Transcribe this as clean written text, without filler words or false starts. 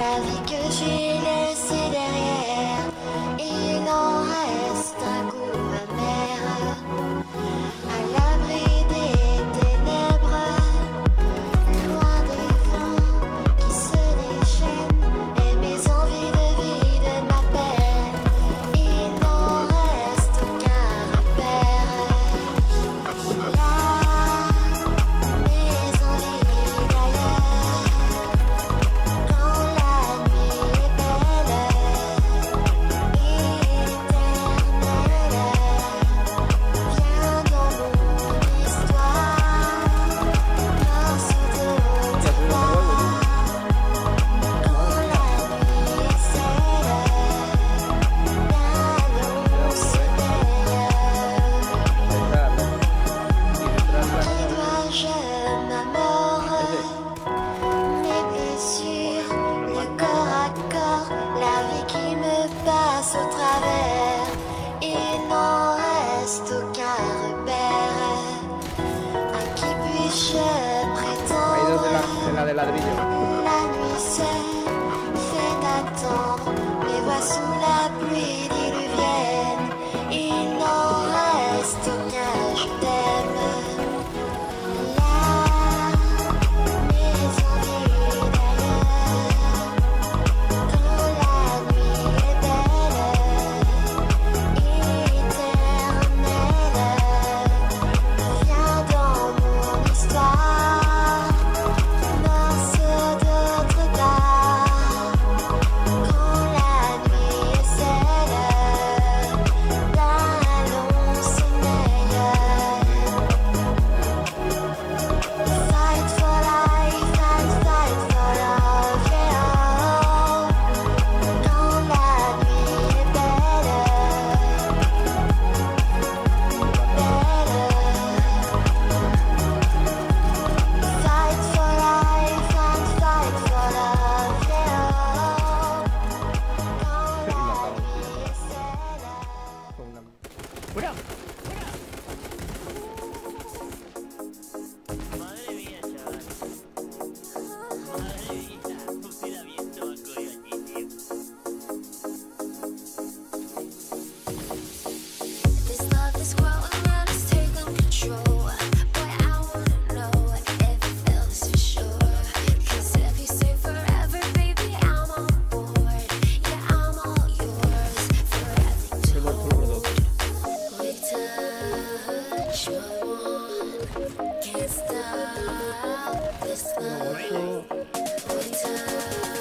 La vie que j'ai laissée derrière, il en reste un goût amer. À l'abri des ténèbres, loin des vents qui se déchaînent, et mes envies de vie, de ma peine, il n'en reste aucun repère. Là, mes envies d'ailleurs, quand la nuit est belle, éternelle, viens dans mon histoire, morceau de terre. Quand la nuit excelle, l'annonce qui dois-je ma mort? Mes blessures, le corps à corps, la vie qui me passe au travers, il n'en reste aucun repère. À qui puis-je prétendre? la de ladrillo. La nuit seule fait d'attendre, mes voix sous la pluie diluvienne, il n'en reste aucun je t'aime. Là, mes envies d'ailleurs, quand la nuit est belle, éternelle, viens dans mon histoire, morceau d'autre part. Quand la nuit est celle d'un long sommeil. Fight for life and fight for love, yeah. Quand la nuit est belle, fight for life and fight for love, yeah. Quand la nuit est celle. ¡Fuera! Madre mía, chaval. Madre mía, hubiera visto a Coyo aquí, tío. This love is growing and it's taking control. Boy, I wanna know if it feels for sure. 'Cause if you say forever, baby, I'm on board. Yeah, I'm all yours, forever to hold. We touch but one, can't stop this love. We touch